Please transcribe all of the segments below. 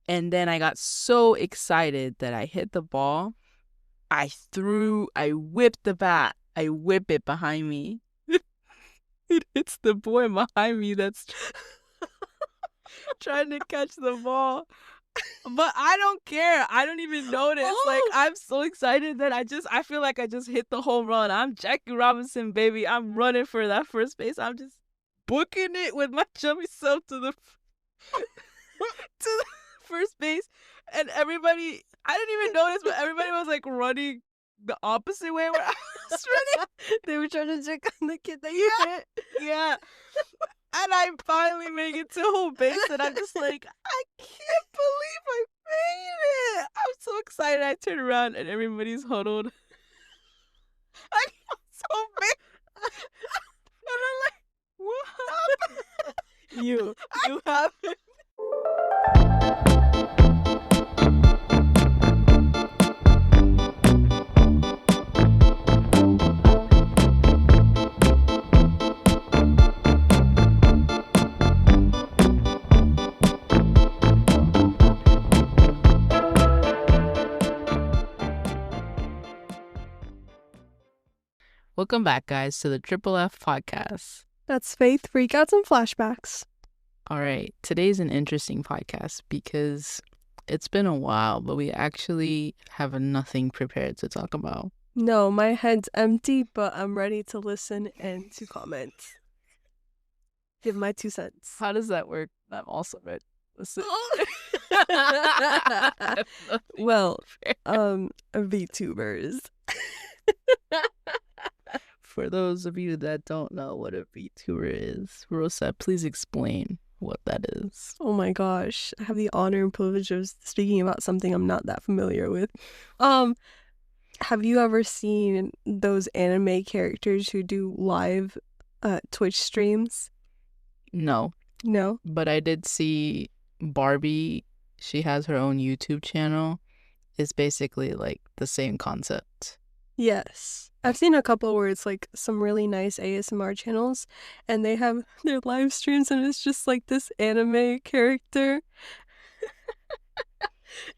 And then I got so excited that I hit the ball. I whipped the bat. I whip it behind me. It hits the boy behind me that's trying to catch the ball. But I don't care. I don't even notice. Like, I'm so excited that I feel like I just hit the home run. I'm Jackie Robinson, baby. I'm running for that first base. I'm just booking it with my chubby self to the first base. And everybody, I didn't even notice, but everybody was like running the opposite way where I was running. They were trying to check on the kid that you hit. Yeah. And I finally make it to home base, and I'm just like, I can't believe I made it. I'm so excited. I turn around, and everybody's huddled. I got so big. And I'm like, what happened? You happened. Welcome back, guys, to the Triple F podcast. That's Faith, Freakouts, and Flashbacks. All right, today's an interesting podcast because it's been a while, but we actually have nothing prepared to talk about. No, my head's empty, but I'm ready to listen and to comment. Give my 2 cents. How does that work? I'm also ready to listen. Well, VTubers. For those of you that don't know what a VTuber is, Rosa, please explain what that is. Oh my gosh. I have the honor and privilege of speaking about something I'm not that familiar with. Have you ever seen those anime characters who do live Twitch streams? No. No? But I did see Barbie. She has her own YouTube channel. It's basically like the same concept. Yes. I've seen a couple where it's like some really nice ASMR channels and they have their live streams and it's just like this anime character.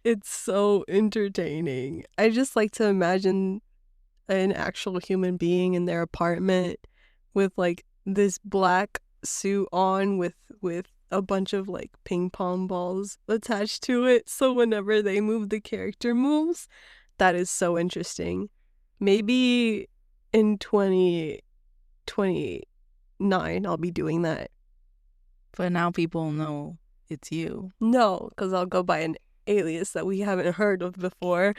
It's so entertaining. I just like to imagine an actual human being in their apartment with like this black suit on with a bunch of like ping pong balls attached to it. So whenever they move, the character moves. That is so interesting. Maybe in 2029, I'll be doing that. But now people know it's you. No, because I'll go by an alias that we haven't heard of before.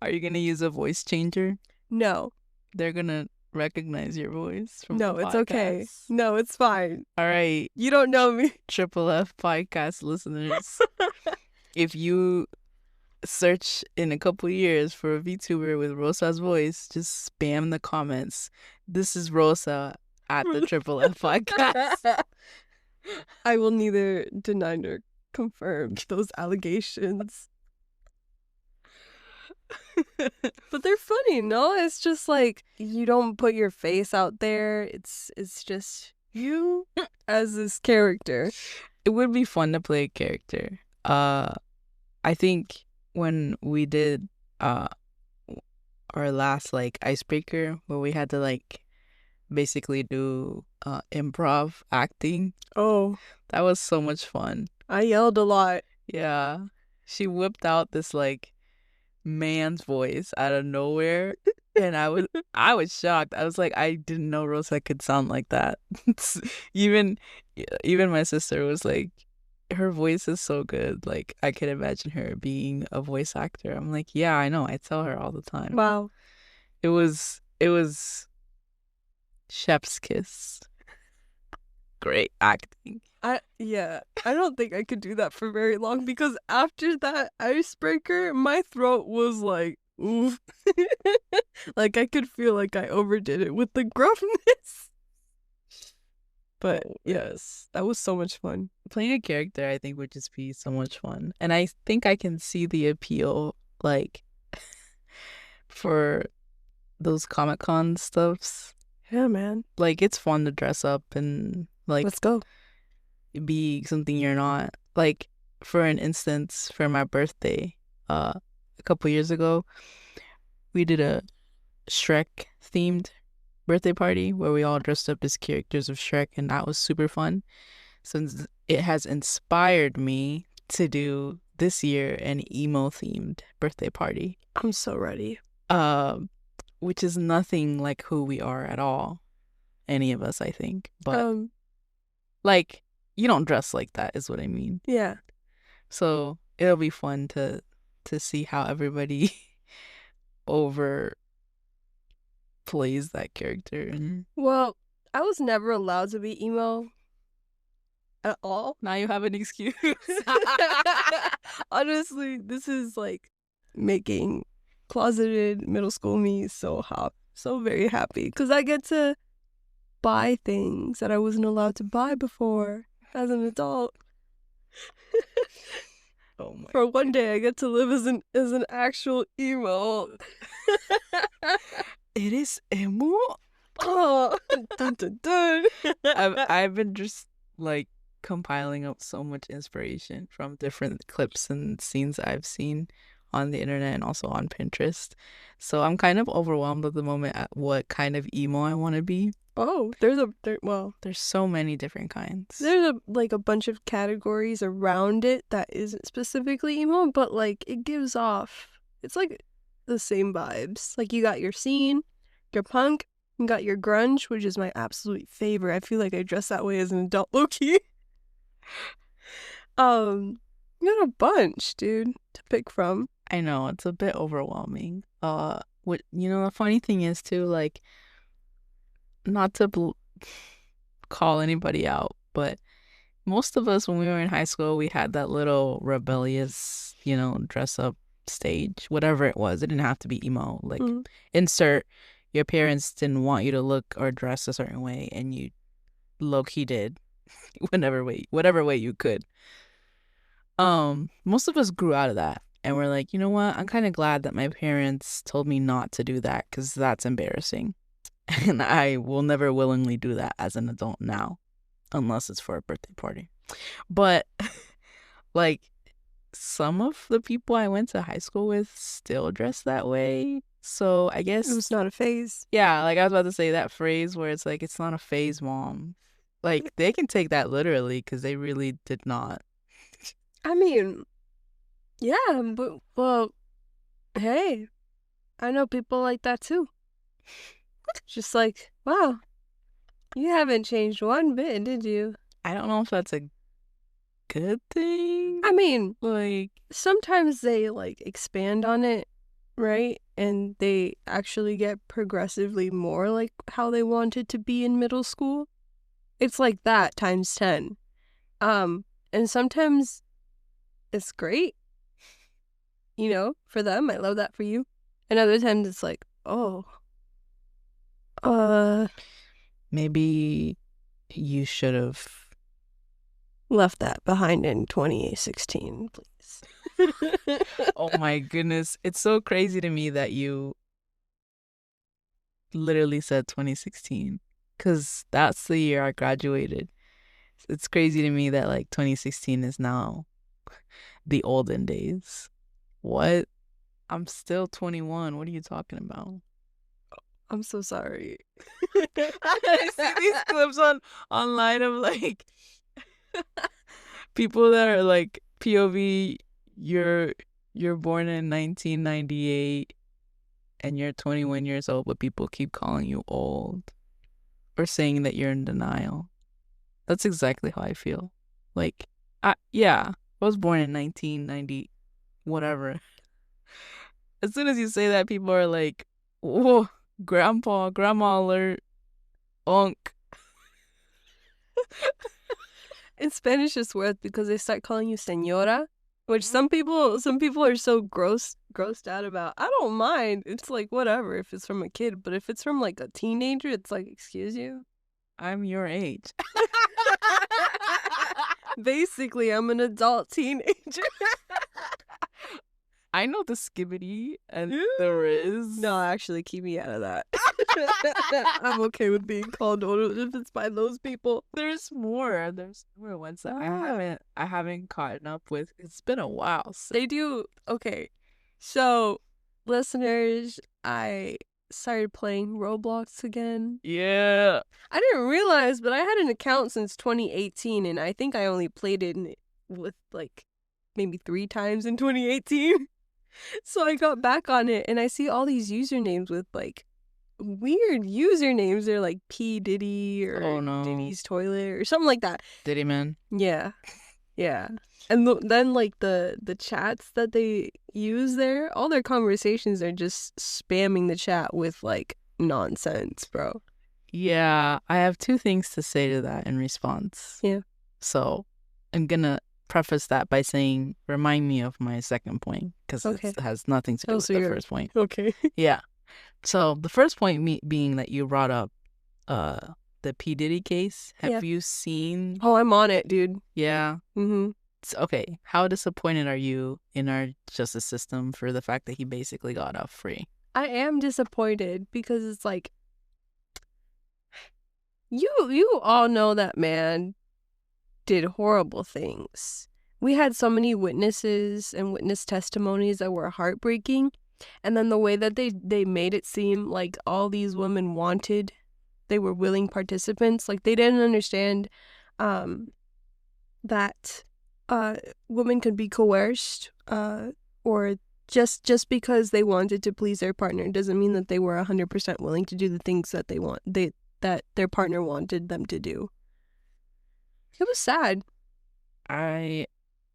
Are you going to use a voice changer? No. They're going to recognize your voice from No, the it's podcast. okay. No, it's fine. All right. You don't know me. Triple F podcast listeners. If you search in a couple years for a VTuber with Rosa's voice, just spam the comments. This is Rosa at the Triple F podcast. I will neither deny nor confirm those allegations. But they're funny, no? It's just like you don't put your face out there. It's just you as this character. It would be fun to play a character. I think when we did our last like icebreaker where we had to like basically do improv acting. Oh, that was so much fun. I yelled a lot. Yeah. She whipped out this like man's voice out of nowhere and I was shocked. I was like, I didn't know Rosa could sound like that. even my sister was like, her voice is so good. Like, I could imagine her being a voice actor. I'm like, yeah, I know. I tell her all the time. Wow. It was chef's kiss. Great acting. I don't think I could do that for very long because after that icebreaker, my throat was like, oof. Like I could feel like I overdid it with the gruffness. But yes, that was so much fun. Playing a character, I think, would just be so much fun. And I think I can see the appeal, like, for those Comic-Con stuffs. Yeah, man. Like, it's fun to dress up and, like, let's go. Be something you're not. like for an instance, for my birthday, a couple years ago, we did a Shrek themed birthday party where we all dressed up as characters of Shrek, and that was super fun. Since it has inspired me to do this year an emo themed birthday party. I'm so ready. Which is nothing like who we are at all. Any of us, I think. But like, you don't dress like that is what I mean. Yeah. So it'll be fun to see how everybody overplays that character. Well, I was never allowed to be emo at all. Now you have an excuse. Honestly, this is like making closeted middle school me so very happy because I get to buy things that I wasn't allowed to buy before as an adult. Oh my! For one day, I get to live as an actual emo. It is emo. Oh, dun dun dun. I've been just like compiling up so much inspiration from different clips and scenes I've seen on the internet and also on Pinterest. So I'm kind of overwhelmed at the moment at what kind of emo I want to be. Oh, there's so many different kinds. There's a bunch of categories around it that isn't specifically emo, but like it gives off, it's like the same vibes. Like you got your scene, your punk, you got your grunge, which is my absolute favorite. I feel like I dress that way as an adult, low-key. You got a bunch, dude, to pick from. I know, it's a bit overwhelming. The funny thing is too, like, not to call anybody out, but most of us when we were in high school, we had that little rebellious, dress up stage, whatever it was. It didn't have to be emo. Like, insert your parents didn't want you to look or dress a certain way, and you low-key did, whatever way you could. Most of us grew out of that, and we're like, you know what? I'm kind of glad that my parents told me not to do that because that's embarrassing. And I will never willingly do that as an adult now, unless it's for a birthday party. But, like, some of the people I went to high school with still dress that way. So I guess it was not a phase. Yeah, like I was about to say that phrase where it's like, it's not a phase, mom. Like, they can take that literally because they really did not. I mean, yeah, but, well, hey, I know people like that too. Just like, wow, you haven't changed one bit, did you? I don't know if that's a good thing. I mean, like, sometimes they like expand on it, right? And they actually get progressively more like how they wanted to be in middle school. It's like that times 10. And sometimes it's great, for them. I love that for you. And other times it's like, oh, maybe you should have left that behind in 2016, please. Oh my goodness. It's so crazy to me that you literally said 2016 because that's the year I graduated. It's crazy to me that like 2016 is now the olden days. What? I'm still 21. What are you talking about? I'm so sorry. I see these clips online of like people that are like POV, you're born in 1998 and you're 21 years old, but people keep calling you old or saying that you're in denial. That's exactly how I feel. Like, I was born in 1990, whatever. As soon as you say that, people are like, whoa, grandpa, grandma alert, unk. In Spanish, it's weird because they start calling you señora, which some people are so grossed out about. I don't mind. It's like whatever if it's from a kid, but if it's from like a teenager, it's like, excuse you? I'm your age. Basically, I'm an adult teenager. I know the skibbity and the Riz. No, actually, keep me out of that. I'm okay with being called old if it's by those people. There's more. There's more ones that I haven't caught up with. It's been a while. So. They do. Okay. So, listeners, I started playing Roblox again. Yeah. I didn't realize, but I had an account since 2018, and I think I only played it with like maybe 3 times in 2018. So I got back on it, and I see all these usernames with like weird usernames. They're like P Diddy or Diddy's toilet or something like that. Diddy man. Yeah, yeah. And then like the chats that they use there, all their conversations are just spamming the chat with like nonsense, bro. Yeah, I have 2 things to say to that in response. Yeah. So I'm gonna preface that by saying, remind me of my second point, because it has nothing to do with the first point. Okay. Yeah. So the first point being that you brought up the P. Diddy case. Have you seen? Oh, I'm on it, dude. Yeah. Mm-hmm. Okay. How disappointed are you in our justice system for the fact that he basically got off free? I am disappointed because it's like, you all know that man did horrible things. We had so many witnesses and witness testimonies that were heartbreaking. And then the way that they made it seem like all these women they were willing participants. Like, they didn't understand that women could be coerced or just because they wanted to please their partner doesn't mean that they were 100% willing to do the things that that their partner wanted them to do. It was sad. I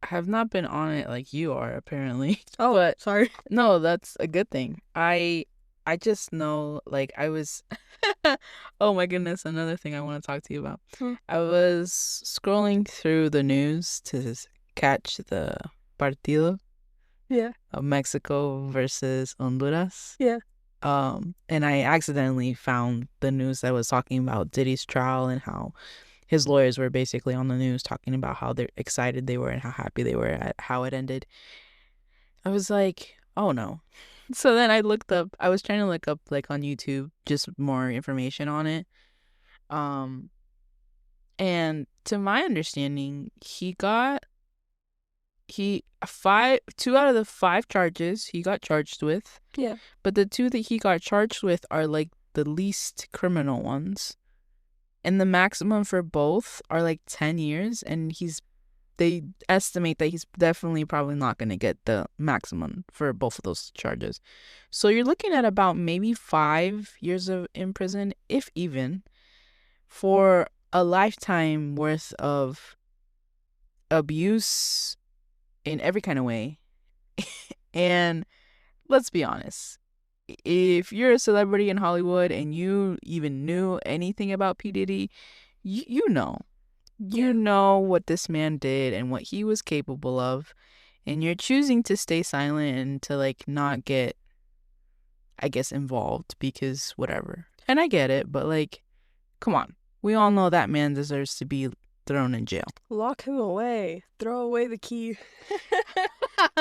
have not been on it like you are, apparently. Oh, but sorry. No, that's a good thing. I just know, like, I was oh my goodness, another thing I want to talk to you about. I was scrolling through the news to catch the partido of Mexico versus Honduras. Yeah. And I accidentally found the news that was talking about Diddy's trial and how his lawyers were basically on the news talking about how they're excited they were and how happy they were at how it ended. I was like, oh no. So then I was trying to look up like on YouTube just more information on it. And to my understanding, two out of the 5 charges he got charged with. Yeah. But the 2 that he got charged with are like the least criminal ones. And the maximum for both are like 10 years. And they estimate that he's definitely probably not going to get the maximum for both of those charges. So you're looking at about maybe 5 years in prison, if even, for a lifetime worth of abuse in every kind of way. And let's be honest, if you're a celebrity in Hollywood and you even knew anything about P. Diddy, you know what this man did and what he was capable of, and you're choosing to stay silent and to like not get, I guess, involved because whatever. And I get it, but like, come on, we all know that man deserves to be thrown in jail. Lock him away. Throw away the key.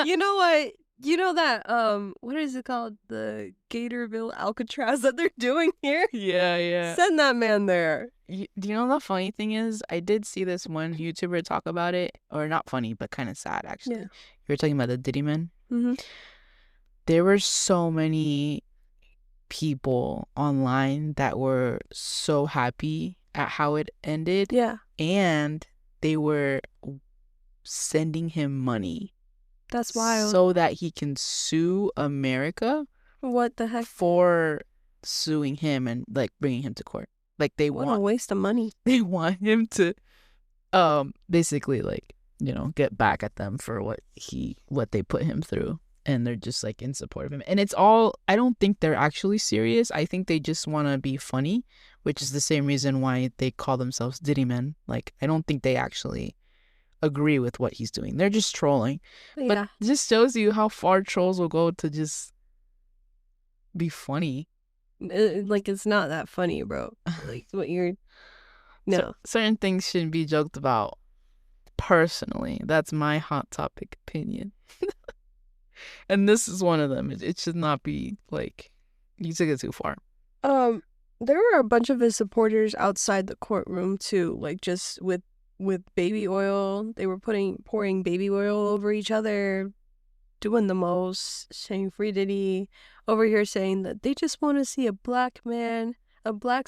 You know what? You know that, what is it called? The Gatorville Alcatraz that they're doing here? Yeah. Send that man there. Do you know the funny thing is, I did see this one YouTuber talk about it, or not funny, but kind of sad, actually. Yeah. You were talking about the Diddy man? Mm-hmm. There were so many people online that were so happy at how it ended. Yeah. And they were sending him money. That's wild. So that he can sue America. What the heck? For suing him and like bringing him to court. Like what a waste of money. They want him to basically like, you know, get back at them for what they put him through. And they're just like in support of him. And it's all, I don't think they're actually serious. I think they just want to be funny, which is the same reason why they call themselves Diddy men. Like, I don't think they actually agree with what he's doing. They're just trolling. Yeah. But it just shows you how far trolls will go to just be funny. Like, it's not that funny, bro. Like, what you're... No. So, certain things shouldn't be joked about. Personally, that's my hot topic opinion. And this is one of them. It should not be like, you took it too far. There were a bunch of his supporters outside the courtroom too, like just with baby oil. They were pouring baby oil over each other, doing the most, saying free Diddy, over here saying that they just want to see a black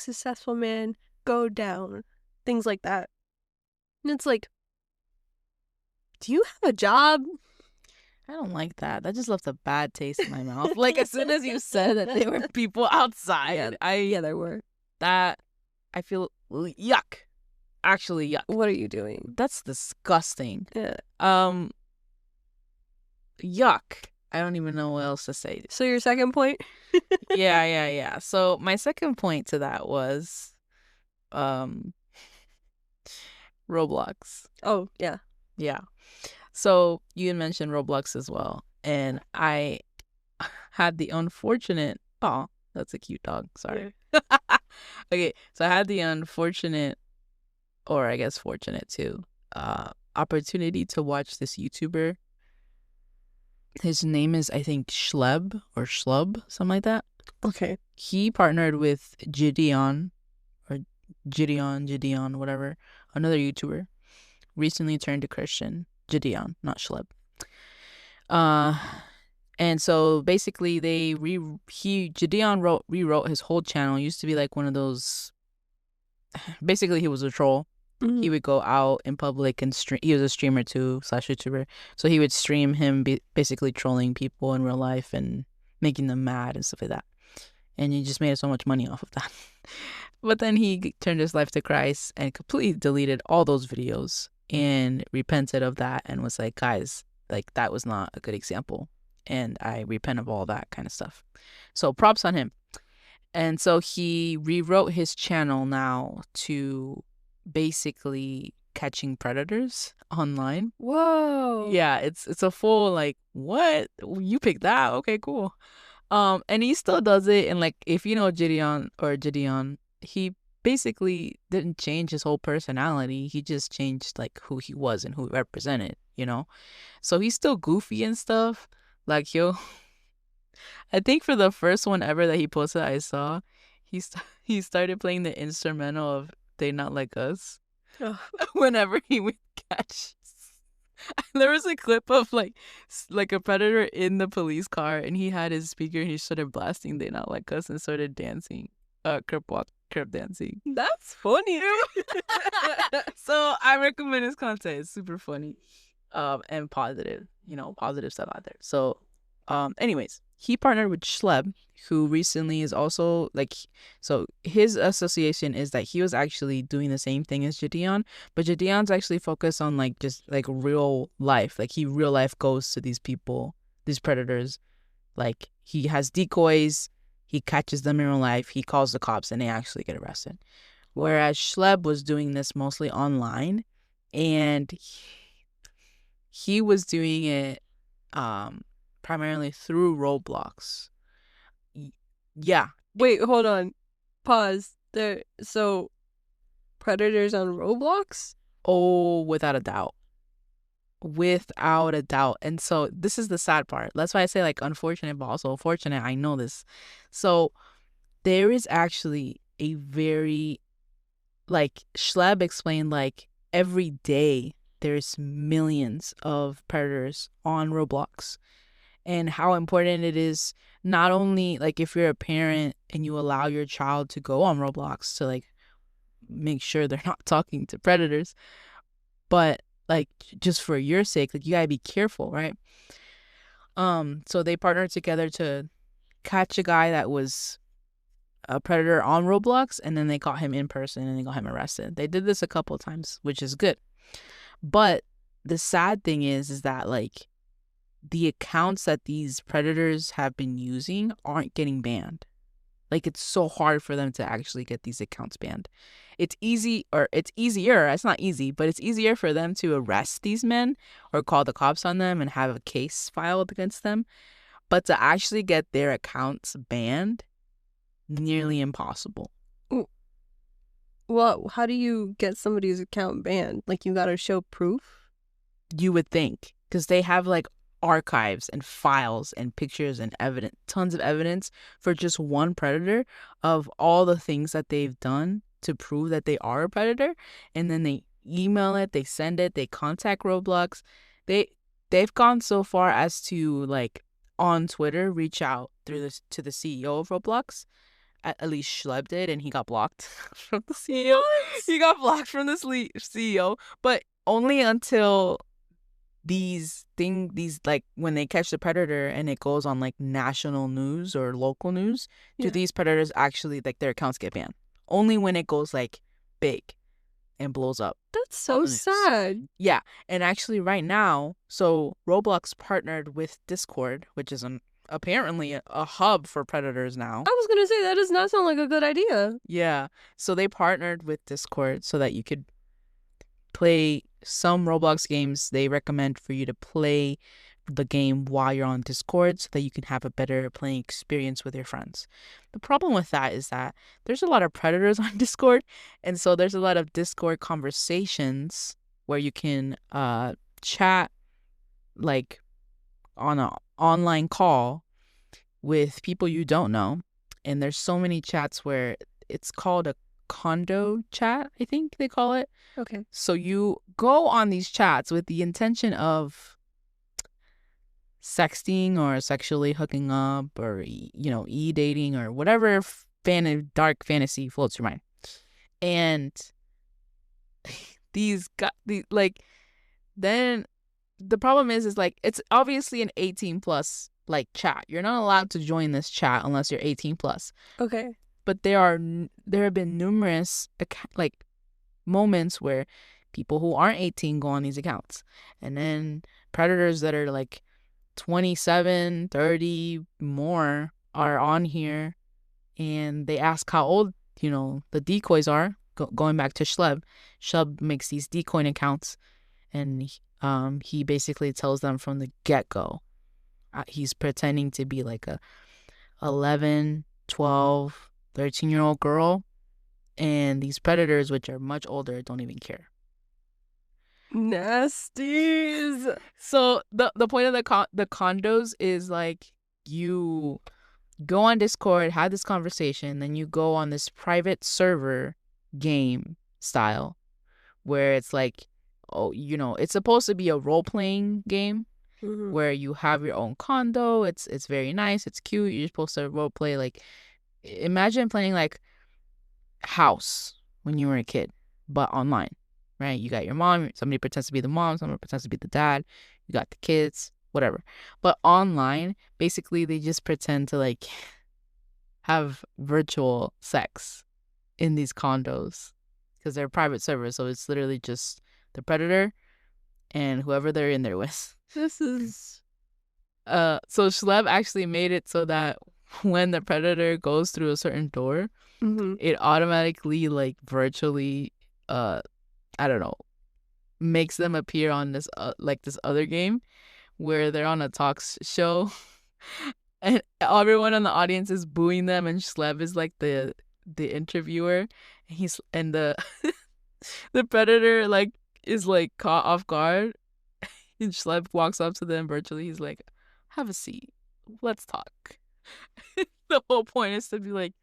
successful man go down. Things like that. And it's like, do you have a job? I don't like that. That just left a bad taste in my mouth. Like, as soon as you said that there were people outside, yeah, there were. That, I feel yuck. Actually, yuck. What are you doing? That's disgusting. Yeah. Yuck. I don't even know what else to say. So your second point? Yeah. So my second point to that was, Roblox. Oh, yeah. Yeah. So you had mentioned Roblox as well. And I had the unfortunate, oh, that's a cute dog. Sorry. Yeah. Okay. So I had the unfortunate, or I guess fortunate too, opportunity to watch this YouTuber. His name is, I think, Schlub, something like that. Okay. He partnered with Gideon, whatever, another YouTuber, recently turned to Christian. Gideon, not Schlub. And so basically Gideon rewrote his whole channel. It used to be like one of those, basically he was a troll. Mm-hmm. He would go out in public and stream. He was a streamer too, / YouTuber. So he would stream him basically trolling people in real life and making them mad and stuff like that. And he just made so much money off of that. But then he turned his life to Christ and completely deleted all those videos and repented of that and was like, guys, like, that was not a good example. And I repent of all that kind of stuff. So props on him. And so he rewrote his channel now to basically catching predators online. Whoa. Yeah, it's a full, like, what? You picked that? Okay, cool. And he still does it. And like, if you know Gideon, he basically didn't change his whole personality. He just changed like who he was and who he represented, you know? So he's still goofy and stuff. Like, I think for the first one ever that he posted, I saw, he started playing the instrumental of They Not Like Us. Oh. Whenever he would catch. There was a clip of like a predator in the police car, and he had his speaker and he started blasting They Not Like Us and started dancing, crip dancing. That's funny. So I recommend his content. It's super funny, and positive, positive stuff out there. So, anyways, he partnered with Schleb, who recently is also like, so his association is that he was actually doing the same thing as Gideon, but Gideon's actually focused on like just like real life. Like he real life goes to these people, these predators. Like he has decoys, he catches them in real life, he calls the cops, and they actually get arrested. Whereas Schleb was doing this mostly online, and he was doing it primarily through Roblox. Yeah. Wait, hold on. Pause. So predators on Roblox? Oh, without a doubt. Without a doubt. And so this is the sad part. That's why I say like unfortunate, but also fortunate. I know this. So there is actually a very, like Schleb explained, like every day there's millions of predators on Roblox. And how important it is, not only like if you're a parent and you allow your child to go on Roblox to like make sure they're not talking to predators, but like just for your sake, like you gotta be careful, right? So they partnered together to catch a guy that was a predator on Roblox, and then they caught him in person and they got him arrested. They did this a couple of times, which is good. But the sad thing is that like the accounts that these predators have been using aren't getting banned. Like it's so hard for them to actually get these accounts banned. It's easier, it's not easy, but it's easier for them to arrest these men or call the cops on them and have a case filed against them. But to actually get their accounts banned, nearly impossible. Well, how do you get somebody's account banned? Like you gotta show proof? You would think, because they have like archives and files and pictures and evidence, tons of evidence for just one predator of all the things that they've done to prove that they are a predator. And then they email it, they send it, they contact Roblox. They've gone so far as to, like, on Twitter, reach out through this to the CEO of Roblox. At least Schleb did, and he got blocked from the CEO. What? He got blocked from the CEO, but only until these like when they catch the predator and it goes on like national news or local news, do these predators actually, like, their accounts get banned? Only when it goes like big and blows up. That's so sad. Yeah, and actually right now, so Roblox partnered with Discord, which is apparently a hub for predators now. I was gonna say, that does not sound like a good idea. Yeah, so they partnered with Discord so that you could play some Roblox games. They recommend for you to play the game while you're on Discord so that you can have a better playing experience with your friends. The problem with that is that there's a lot of predators on Discord, and so there's a lot of Discord conversations where you can chat, like, on an online call with people you don't know. And there's so many chats where it's called a condo chat, I think they call it. Okay. So you go on these chats with the intention of sexting or sexually hooking up or, e-dating or whatever dark fantasy floats your mind. And then the problem is like, it's obviously an 18 plus like chat. You're not allowed to join this chat unless you're 18 plus. Okay. But there have been numerous like moments where people who aren't 18 go on these accounts, and then predators that are like 27, 30 more are on here, and they ask how old the decoys are. Going back to Schleb makes these decoy accounts, and he basically tells them from the get-go he's pretending to be like a 11, 12, 13-year-old girl, and these predators, which are much older, don't even care. Nasties. So the point of the condos is like, you go on Discord, have this conversation, then you go on this private server game style where it's like, it's supposed to be a role-playing game. Mm-hmm. Where you have your own condo. It's very nice. It's cute. You're supposed to role play. Like, imagine playing like House when you were a kid, but online, right? You got your mom. Somebody pretends to be the mom. Somebody pretends to be the dad. You got the kids, whatever. But online, basically, they just pretend to like have virtual sex in these condos because they're private servers. So it's literally just the predator and whoever they're in there with. This is so Schleb actually made it so that when the predator goes through a certain door, mm-hmm. it automatically, like, virtually I don't know, makes them appear on this like this other game where they're on a talk show and everyone in the audience is booing them, and Schleb is like the interviewer, and the the predator like is like caught off guard. And Schleb walks up to them virtually. He's like, have a seat. Let's talk. The whole point is to be like,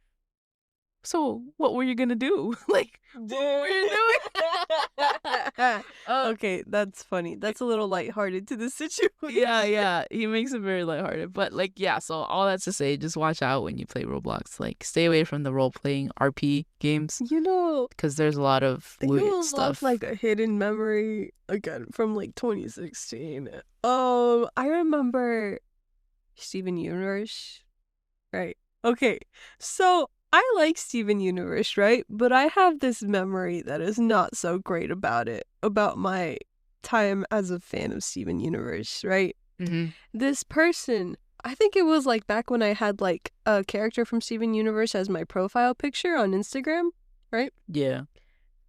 so what were you going to do? Like, what were you doing? Okay, that's funny. That's a little lighthearted to the situation. Yeah. He makes it very lighthearted. But, like, yeah, so all that's to say, just watch out when you play Roblox. Like, stay away from the role-playing RP games. Because there's a lot of weird stuff. Like a hidden memory, again, from, like, 2016. I remember Steven Universe. Right. Okay, so I like Steven Universe, right? But I have this memory that is not so great about my time as a fan of Steven Universe, right? Mm-hmm. This person, I think it was like back when I had like a character from Steven Universe as my profile picture on Instagram, right? Yeah.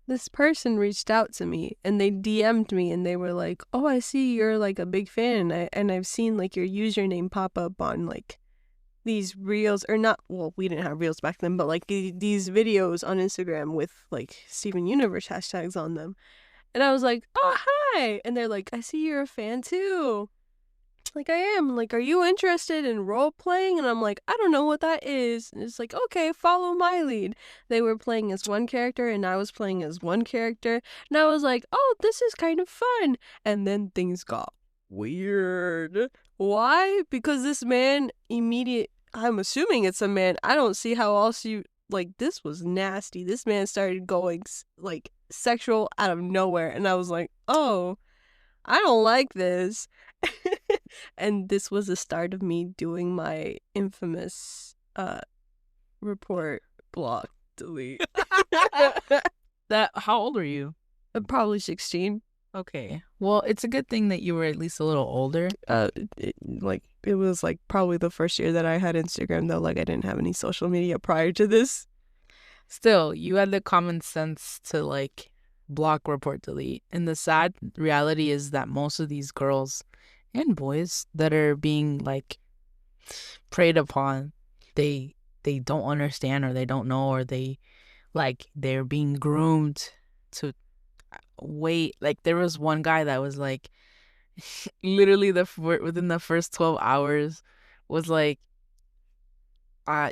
This person reached out to me and they DM'd me and they were like, oh, I see you're like a big fan and I've seen like your username pop up on like these reels, or not, well, we didn't have reels back then, but like these videos on Instagram with like Steven Universe hashtags on them. And I was like, oh, hi. And they're like, I see you're a fan too. Like, I am. Like, are you interested in role playing? And I'm like, I don't know what that is. And it's like, okay, follow my lead. They were playing as one character and I was playing as one character. And I was like, oh, this is kind of fun. And then things got weird. Why? Because this man I'm assuming it's a man. I don't see how else you, like, this was nasty. This man started going, like, sexual out of nowhere. And I was like, oh, I don't like this. And this was the start of me doing my infamous report block delete. How old were you? Probably 16. Okay. Well, it's a good thing that you were at least a little older. It was like probably the first year that I had Instagram though. Like I didn't have any social media prior to this. Still, you had the common sense to like block, report, delete. And the sad reality is that most of these girls and boys that are being like preyed upon, they don't understand or they don't know or they're being groomed to wait. Like there was one guy that was like literally within the first 12 hours was like,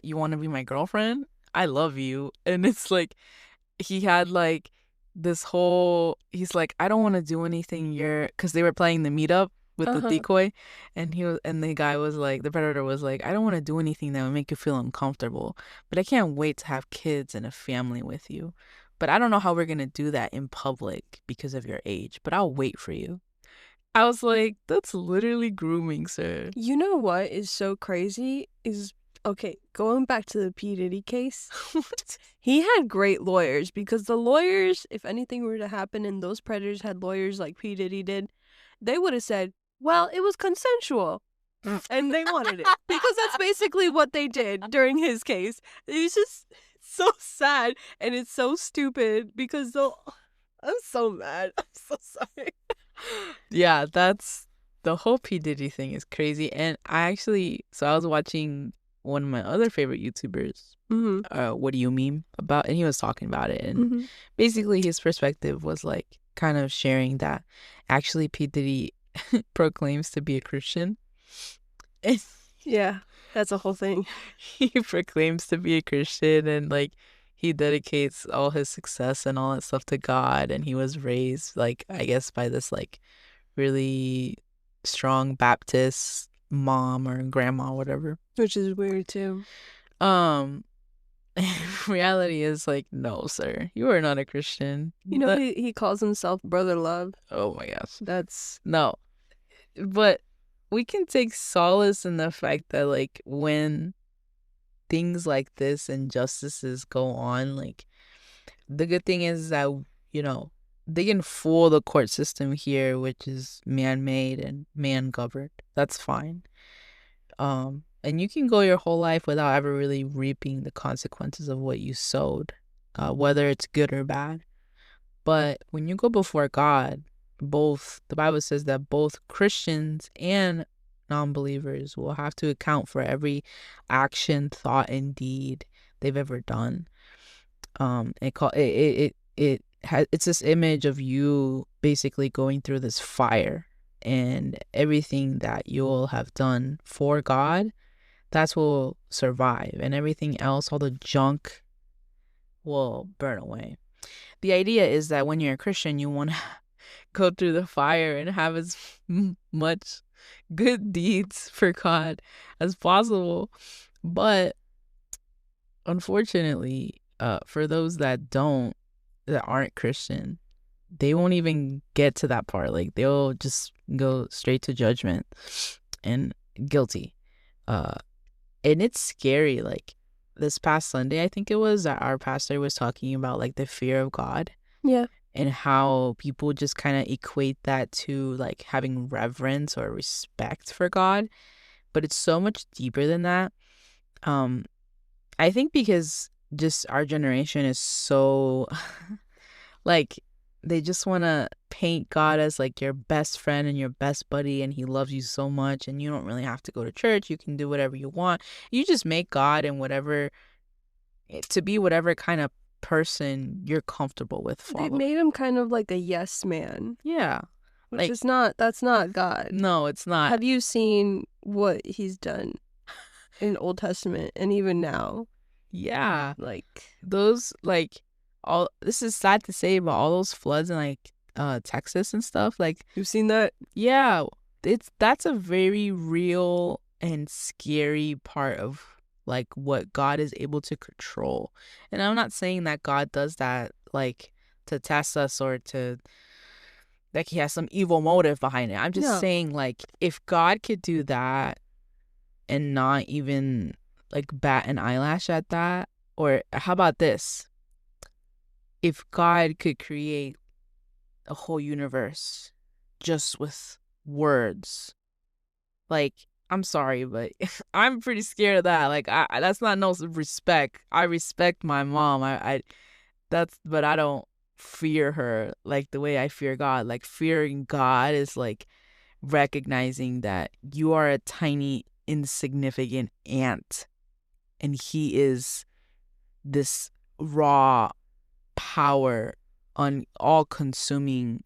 you want to be my girlfriend? I love you. And it's like he had like this whole, he's like, I don't want to do anything, because they were playing the meetup with the decoy, and the guy was like, the predator was like, I don't want to do anything that would make you feel uncomfortable, but I can't wait to have kids and a family with you, but I don't know how we're gonna do that in public because of your age, but I'll wait for you. I was like, that's literally grooming, sir. You know what is so crazy is, okay, going back to the P. Diddy case, he had great lawyers because the lawyers, if anything were to happen and those predators had lawyers like P. Diddy did, they would have said, well, it was consensual. And they wanted it because that's basically what they did during his case. It's just so sad and it's so stupid because I'm so mad. I'm so sorry. Yeah, that's the whole P. Diddy thing is crazy. And I was watching one of my other favorite YouTubers, What Do You Meme About? And he was talking about it. And basically his perspective was like kind of sharing that actually P. Diddy proclaims to be a Christian. Yeah, that's a whole thing. He proclaims to be a Christian and like he dedicates all his success and all that stuff to God. And he was raised like, I guess, by this like really strong Baptist mom or grandma, whatever. Which is weird too. Reality is like, no, sir, you are not a Christian. You know, he calls himself Brother Love. Oh my gosh. That's no. But we can take solace in the fact that like when things like this, injustices go on, like the good thing is that, you know, they can fool the court system here, which is man-made and man-governed. That's fine. And you can go your whole life without ever really reaping the consequences of what you sowed, whether it's good or bad. But when you go before God, the Bible says that both Christians and non-believers will have to account for every action, thought, and deed they've ever done. It's this image of you basically going through this fire, and everything that you'll have done for God, that's what will survive, and everything else, all the junk, will burn away. The idea is that when you're a Christian, you want to go through the fire and have as much good deeds for God as possible. But unfortunately, for those that aren't Christian, they won't even get to that part. Like they'll just go straight to judgment and guilty. And it's scary. Like this past Sunday, I think it was, that our pastor was talking about like the fear of God. Yeah. And how people just kind of equate that to like having reverence or respect for God. But it's so much deeper than that. I think because just our generation is so like, they just want to paint God as like your best friend and your best buddy, and he loves you so much, and you don't really have to go to church. You can do whatever you want. You just make God and to be whatever kind of person you're comfortable with. They made him kind of like a yes man. Yeah. Which is not, that's not God. No, it's not. Have you seen what he's done in Old Testament and even now? Yeah. Like, those, like, all, this is sad to say, but all those floods in, like, Texas and stuff, like, you've seen that? Yeah. That's a very real and scary part of, like, what God is able to control. And I'm not saying that God does that, like, to test us or to, like, he has some evil motive behind it. I'm just saying, like, if God could do that and not even, like, bat an eyelash at that, or how about this? If God could create a whole universe just with words, like, I'm sorry, but I'm pretty scared of that. Like, that's not no respect. I respect my mom. But I don't fear her like the way I fear God. Like, fearing God is like recognizing that you are a tiny, insignificant ant, and he is this raw power, on all-consuming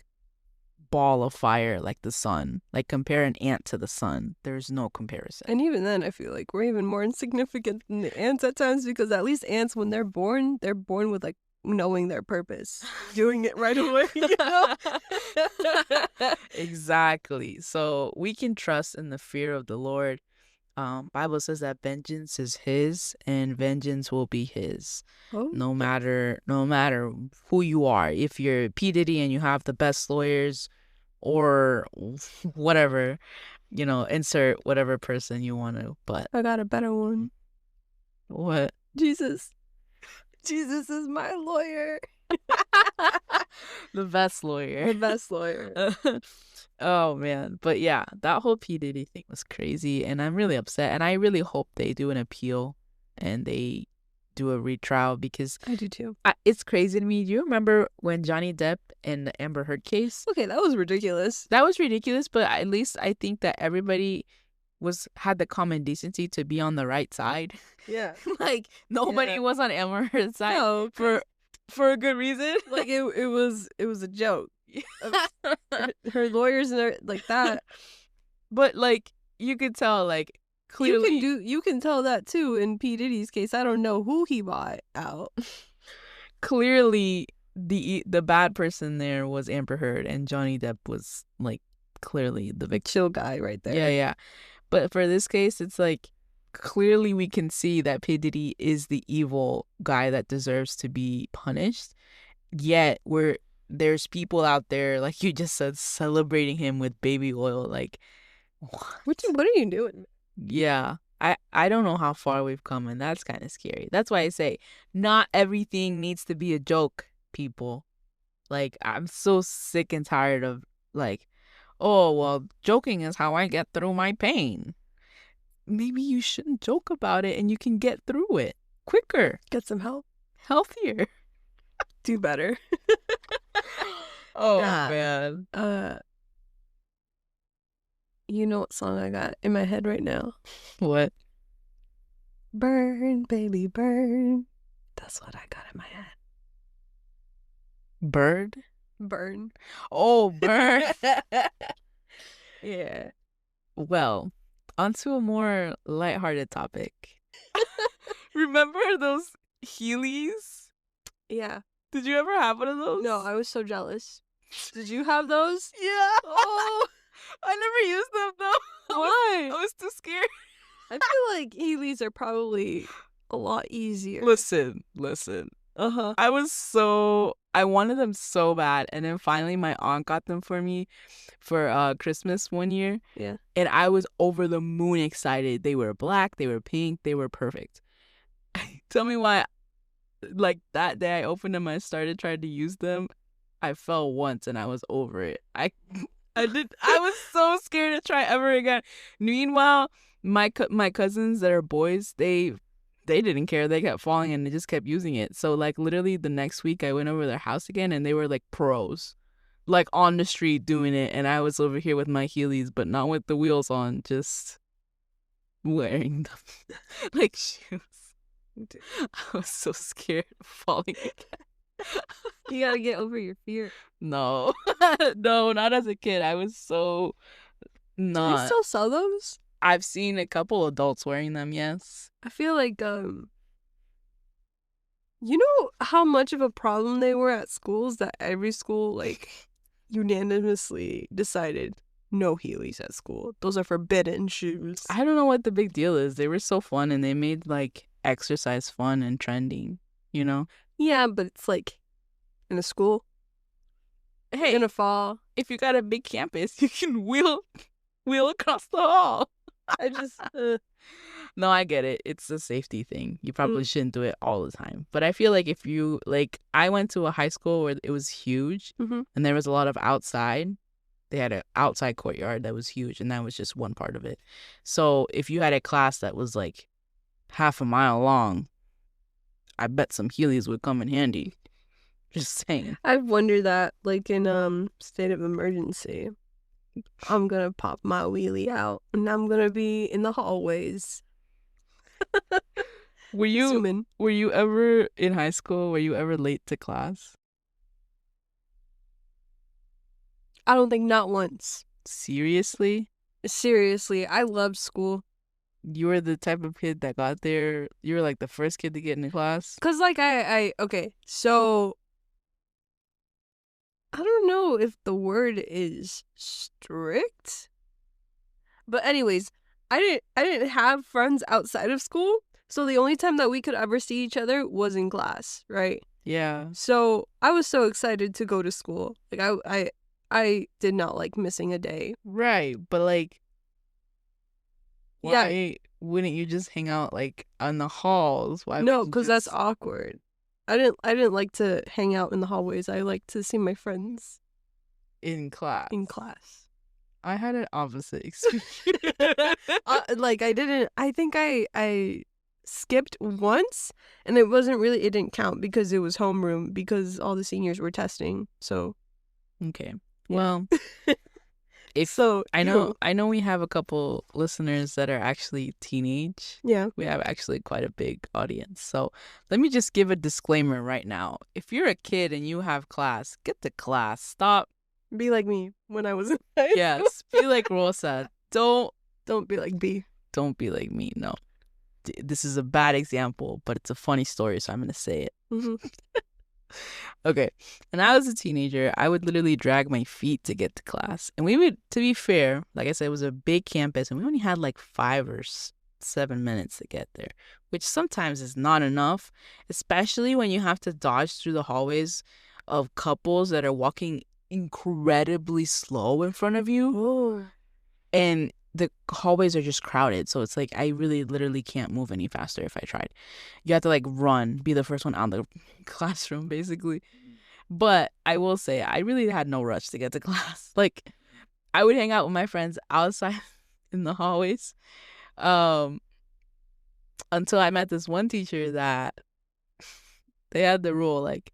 ball of fire, like the sun. Like, compare an ant to the sun. There's no comparison. And even then, I feel like we're even more insignificant than the ants at times, because at least ants, when they're born with, like, knowing their purpose, doing it right away, you know? Exactly. So we can trust in the fear of the Lord. Bible says that vengeance is his and vengeance will be his. No matter who you are. If you're P. Diddy and you have the best lawyers, or whatever, you know, insert whatever person you want to. But I got a better one. What? Jesus is my lawyer. The best lawyer. Oh man. But yeah, that whole P. Diddy thing was crazy, and I'm really upset, and I really hope they do an appeal and they do a retrial, because I do too. It's crazy to me. Do you remember when Johnny Depp and the Amber Heard case? Okay, that was ridiculous. But at least I think that everybody had the common decency to be on the right side. Yeah. Like, nobody was on Amber Heard's side. No, for a good reason. Like, it was a joke. Her lawyers and like that. But, like, you could tell, like, clearly you can tell that too in P. Diddy's case. I don't know who he bought out. Clearly the bad person there was Amber Heard, and Johnny Depp was, like, clearly the victim. Chill guy right there. Yeah. But for this case, it's like, clearly we can see that P. Diddy is the evil guy that deserves to be punished. Yet there's people out there, like you just said, celebrating him with baby oil. Like, what are you doing? Yeah. I don't know how far we've come, and that's kind of scary. That's why I say not everything needs to be a joke, people. Like, I'm so sick and tired of, like, oh, well, joking is how I get through my pain. Maybe you shouldn't joke about it and you can get through it quicker. Get some help. Healthier. Do better. Oh, man. You know what song I got in my head right now? What? Burn, baby, burn. That's what I got in my head. Bird? Burn. Oh, burn. Yeah. Well, onto a more lighthearted topic. Remember those Heelys? Yeah. Did you ever have one of those? No, I was so jealous. Did you have those? Yeah. Oh. I never used them though. Why? I was too scared. I feel like Heelys are probably a lot easier. Listen. Uh-huh. I wanted them so bad, and then finally my aunt got them for me for Christmas one year. Yeah. And I was over the moon excited. They were black, they were pink, they were perfect. Tell me why, like, that day I opened them, I started trying to use them. I fell once and I was over it. I was so scared to try ever again. Meanwhile, my cousins that are boys, they didn't care. They kept falling and they just kept using it. So, like, literally the next week I went over their house again and they were like pros, like on the street doing it, and I was over here with my Heelys, but not with the wheels on, just wearing them like shoes. I was so scared of falling again. You gotta get over your fear. No. No, not as a kid. I was so Do they not. still sell those? I've seen a couple adults wearing them, yes. I feel like you know how much of a problem they were at schools that every school like unanimously decided no Heelys at school. Those are forbidden shoes. I don't know what the big deal is. They were so fun and they made like exercise fun and trending, you know? Yeah, but it's like in a school. Hey, Gonna fall. if you got a big campus, you can wheel across the hall. I just No, I get it. It's a safety thing. You probably shouldn't do it all the time. But I feel like if you like, I went to a high school where it was huge and there was a lot of outside. They had an outside courtyard that was huge, and that was just one part of it. So if you had a class that was like half a mile long, I bet some Heelys would come in handy. Just saying. I've wondered that, like in state of emergency, I'm gonna pop my wheelie out and I'm gonna be in the hallways. Were you ever in high school? Were you ever late to class? I don't think not once. Seriously? Seriously, I loved school. You were the type of kid that got there. You were like the first kid to get into class. Cause like okay, so I don't know if the word is strict, but anyways, I didn't have friends outside of school, so the only time that we could ever see each other was in class, right? Yeah. So I was so excited to go to school. Like I did not like missing a day. Right, but like, Yeah. why wouldn't you just hang out like on the halls? Why? No, would you because that's just- awkward. I didn't like to hang out in the hallways. I liked to see my friends in class. in class. I had an opposite experience. Like I think I skipped once, and it didn't count because it was homeroom because all the seniors were testing. So Okay. Yeah. Well, I know we have a couple listeners that are actually teenage. Yeah. We have actually quite a big audience. So let me just give a disclaimer right now. If you're a kid and you have class, get to class. Stop. Be like me when I was in high school. Yes. Be like Rosa. Don't Don't be like B. Don't be like me. No. This is a bad example, but it's a funny story, so I'm going to say it. Mhm. Okay. When I was a teenager, I would literally drag my feet to get to class. And we would, to be fair, like I said, it was a big campus, and we only had like 5 or 7 minutes to get there, which sometimes is not enough, especially when you have to dodge through the hallways of couples that are walking incredibly slow in front of you. Oh. And the hallways are just crowded. So it's like I really literally can't move any faster if I tried. You have to like run, be the first one out of the classroom, basically. But I will say I really had no rush to get to class. Like I would hang out with my friends outside in the hallways until I met this one teacher that they had the rule like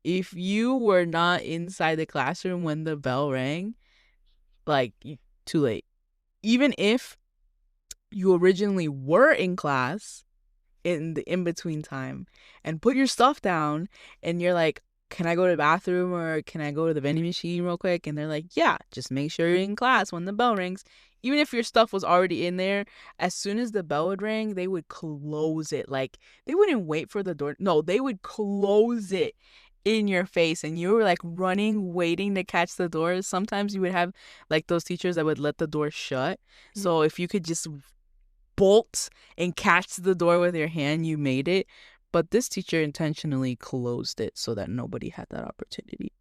if you were not inside the classroom when the bell rang, like too late. Even if you originally were in class in the in-between time and put your stuff down and you're like, can I go to the bathroom or can I go to the vending machine real quick? And they're like, yeah, just make sure you're in class when the bell rings. Even if your stuff was already in there, as soon as the bell would ring, they would close it. Like, they wouldn't wait for the door. No, they would close it in your face, and you were like running, waiting to catch the door. Sometimes you would have like those teachers that would let the door shut. So if you could just bolt and catch the door with your hand, you made it. But this teacher intentionally closed it so that nobody had that opportunity.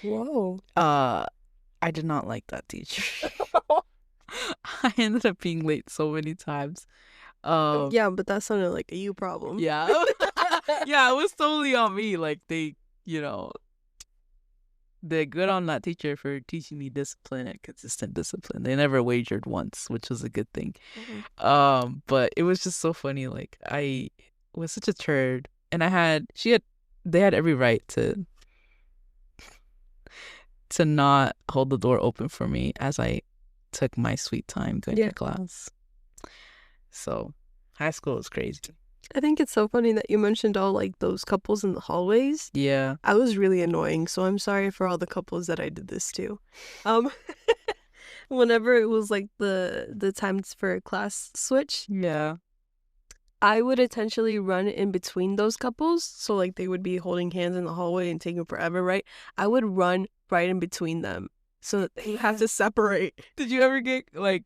Whoa. I did not like that teacher. I ended up being late so many times. Yeah, but that sounded like a you problem. Yeah. Yeah, it was totally on me. Like they're good on that teacher for teaching me discipline and consistent discipline. They never wagered once, which was a good thing. Mm-hmm. But it was just so funny. Like I was such a turd, and they had every right to not hold the door open for me as I took my sweet time going to class. So high school was crazy. I think it's so funny that you mentioned all like those couples in the hallways. Yeah. I was really annoying, so I'm sorry for all the couples that I did this to. Um, whenever it was like the times for a class switch, Yeah. I would intentionally run in between those couples. So like they would be holding hands in the hallway and taking forever, right? I would run right in between them so that they have to separate. Did you ever get like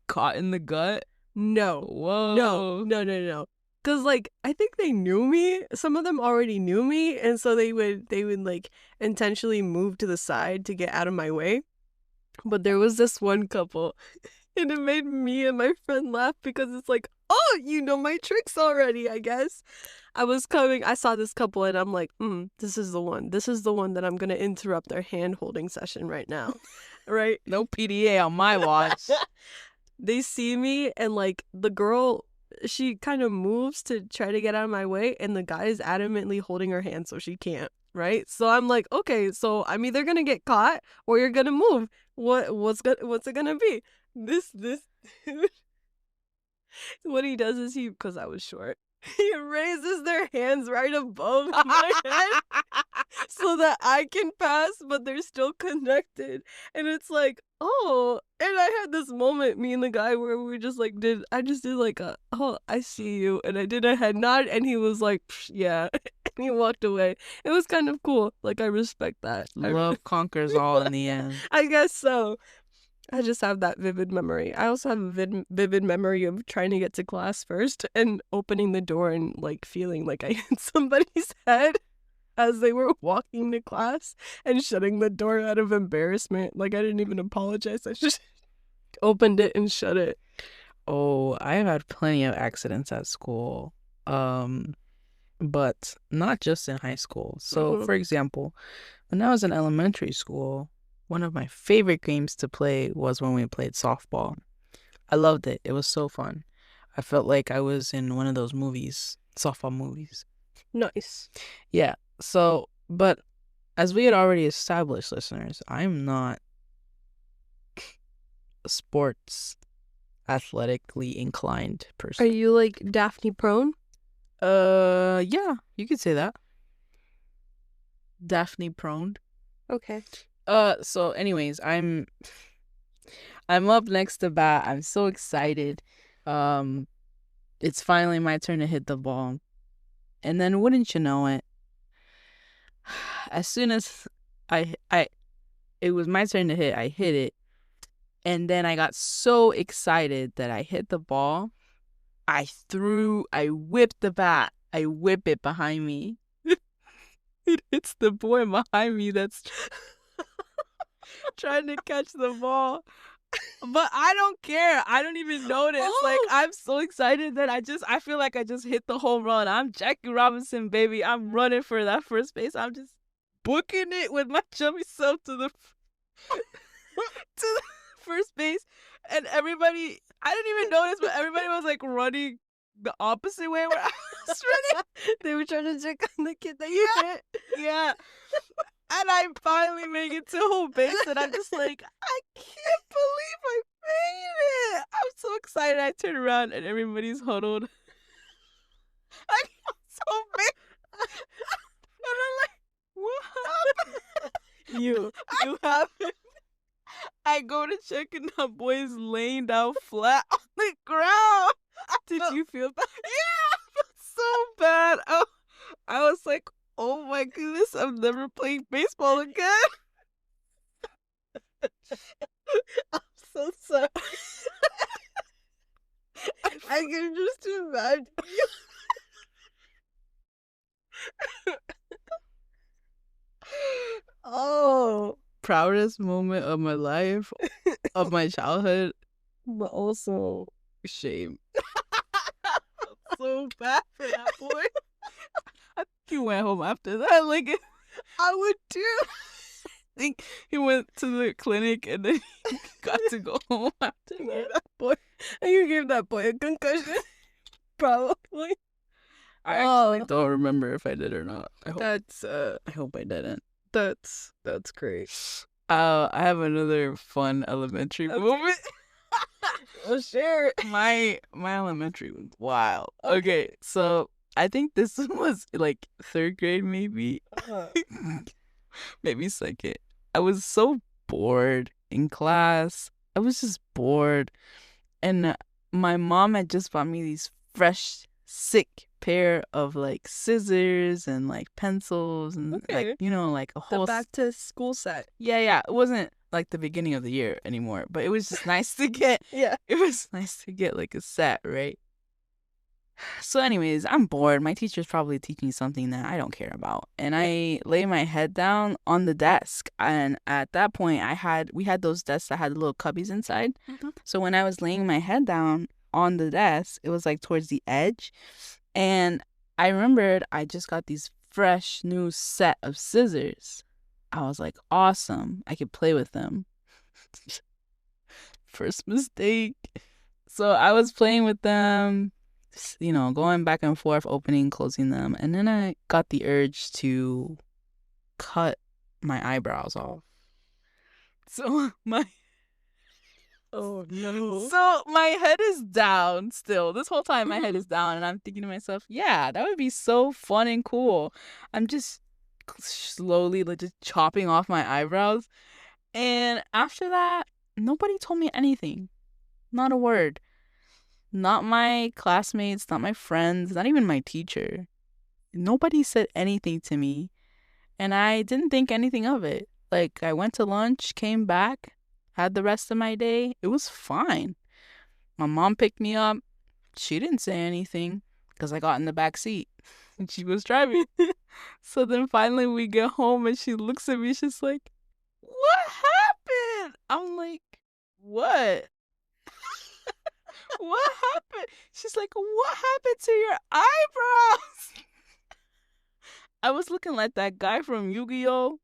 caught in the gut? No. Whoa. No. Cause like I think they knew me. Some of them already knew me, and so they would like intentionally move to the side to get out of my way. But there was this one couple, and it made me and my friend laugh because it's like, oh, you know my tricks already, I guess. I saw this couple, and I'm like, this is the one. This is the one that I'm gonna interrupt their hand holding session right now. Right? No PDA on my watch. They see me, and like the girl, she kind of moves to try to get out of my way, and the guy is adamantly holding her hand so she can't, right? So I'm like, okay, so I'm either gonna get caught or you're gonna move. What's it gonna be? This dude, what he does is because I was short, he raises their hands right above my head so that I can pass, but they're still connected. And it's like, oh, and I had this moment, me and the guy, where we just like I just did like oh, I see you. And I did a head nod, and he was like, yeah. And he walked away. It was kind of cool. Like, I respect that. Love conquers all in the end. I guess so. I just have that vivid memory. I also have a vivid memory of trying to get to class first and opening the door and like feeling like I hit somebody's head as they were walking to class and shutting the door out of embarrassment. Like, I didn't even apologize. I just opened it and shut it. Oh, I've had plenty of accidents at school. But not just in high school. So, for example, when I was in elementary school, one of my favorite games to play was when we played softball. I loved it. It was so fun. I felt like I was in one of those movies, softball movies. Nice. Yeah. So, but as we had already established, listeners, I'm not a sports athletically inclined person. Are you like Daphne prone? Yeah, you could say that. Daphne prone. Okay. So anyways, I'm up next to bat. I'm so excited. It's finally my turn to hit the ball. And then wouldn't you know it, as soon as it was my turn to hit, I hit it. And then I got so excited that I hit the ball. I whipped the bat. I whip it behind me. It hits the boy behind me that's trying to catch the ball. But I don't care. I don't even notice. Oh. Like, I'm so excited that I feel like I just hit the home run. I'm Jackie Robinson, baby. I'm running for that first base. I'm just booking it with my chubby self to the first base. And everybody, I didn't even notice, but everybody was like running the opposite way where I was running. They were trying to check on the kid that you hit. Yeah. And I finally make it to home base, and I'm just like, I can't believe I made it. I'm so excited. I turn around, and everybody's huddled. I got so big. And I'm like, what happened? You happened. I go to check, and that boy's laying down flat on the ground. Did you feel bad? Yeah, I felt so bad. I was like, oh my goodness, I'm never playing baseball again. I'm so sorry. I can just imagine you. Oh, proudest moment of my life, of my childhood, but also shame. So bad for that boy. I think he went home after that. Like, I would too. I think he went to the clinic and then he got to go home after that. Boy, and you gave that boy a concussion. Probably. I actually don't remember if I did or not. I hope I didn't. That's great. I have another fun elementary moment. share. My elementary was wild. Okay, so I think this was like 3rd grade, maybe. Maybe 2nd. I was so bored in class. I was just bored. And my mom had just bought me these fresh, sick pair of like scissors and like pencils and like, you know, like a whole The back to school set. Yeah. It wasn't like the beginning of the year anymore, but it was just nice to get. Yeah. It was nice to get like a set, right? So anyways, I'm bored. My teacher's probably teaching something that I don't care about. And I lay my head down on the desk. And at that point, we had those desks that had little cubbies inside. Mm-hmm. So when I was laying my head down on the desk, it was like towards the edge. And I remembered I just got these fresh new set of scissors. I was like, awesome. I could play with them. First mistake. So I was playing with them, you know, going back and forth, opening, closing them. And then I got the urge to cut my eyebrows off. So Oh no. So my head is down still. This whole time my head is down and I'm thinking to myself, yeah, that would be so fun and cool. I'm just slowly like just chopping off my eyebrows. And after that, nobody told me anything. Not a word. Not my classmates, not my friends, not even my teacher. Nobody said anything to me. And I didn't think anything of it. Like, I went to lunch, came back, had the rest of my day. It was fine. My mom picked me up. She didn't say anything because I got in the back seat and she was driving. So then finally we get home and she looks at me. She's like, what happened? I'm like, what? What happened? She's like, what happened to your eyebrows? I was looking like that guy from Yu-Gi-Oh!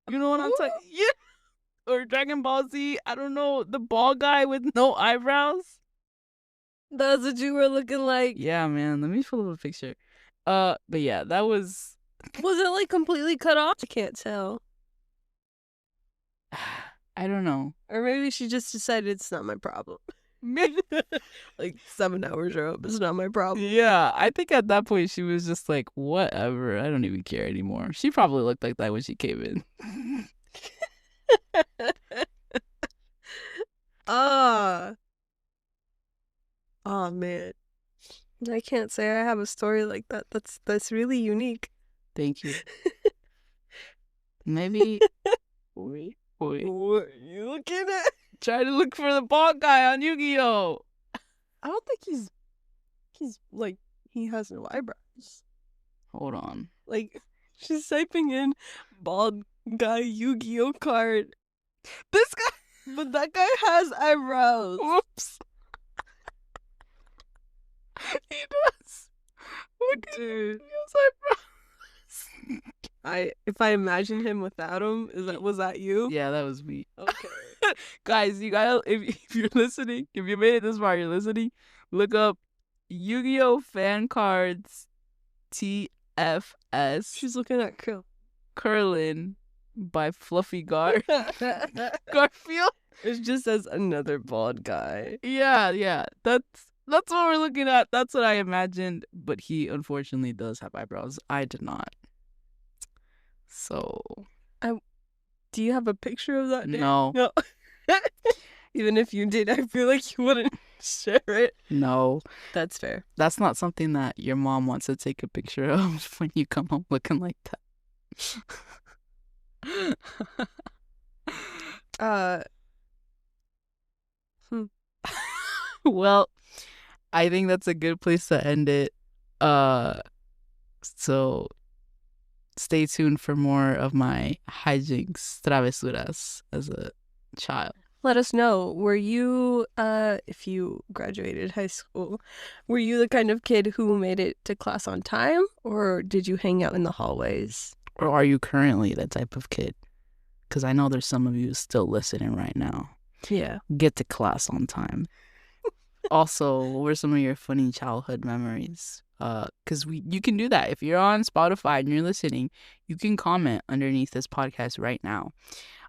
You know what I'm talking? Yeah. Or Dragon Ball Z. I don't know. The ball guy with no eyebrows. That's what you were looking like. Yeah, man. Let me pull up a picture. But yeah, that was. Was it like completely cut off? I can't tell. I don't know. Or maybe she just decided it's not my problem. Like 7 hours are up. It's not my problem. Yeah, I think at that point she was just like, whatever. I don't even care anymore. She probably looked like that when she came in. Oh man. I can't say I have a story like that. That's really unique. Thank you. Maybe. Wait. What are you looking at? Try to look for the bald guy on Yu-Gi-Oh! I don't think he's like, he has no eyebrows. Hold on. Like, she's typing in bald guy Yu-Gi-Oh card. This guy, but that guy has eyebrows. Whoops. He does. Look at Dude. He has eyebrows. If I imagine him without him, was that you? Yeah, that was me. Okay. Guys, you gotta, if you're listening, if you made it this far, you're listening, look up Yu-Gi-Oh! Fan cards TFS. She's looking at Curlin by Fluffy Garfield. It just says another bald guy. Yeah. That's what we're looking at. That's what I imagined. But he unfortunately does have eyebrows. I did not. So. Do you have a picture of that? No. Even if you did, I feel like you wouldn't share it. No. That's fair. That's not something that your mom wants to take a picture of when you come home looking like that. Well, I think that's a good place to end it. So stay tuned for more of my hijinks, travesuras as a child. Let us know, were you, if you graduated high school, were you the kind of kid who made it to class on time, or did you hang out in the hallways? Or are you currently that type of kid? Because I know there's some of you still listening right now. Yeah. Get to class on time. Also, what were some of your funny childhood memories? Because you can do that. If you're on Spotify and you're listening, you can comment underneath this podcast right now.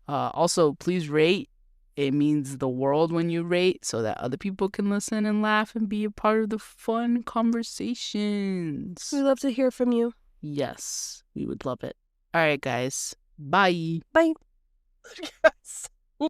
Also, please rate It means the world when you rate so that other people can listen and laugh and be a part of the fun conversations. We love to hear from you. Yes, we would love it. All right, guys. Bye. Bye. Yes.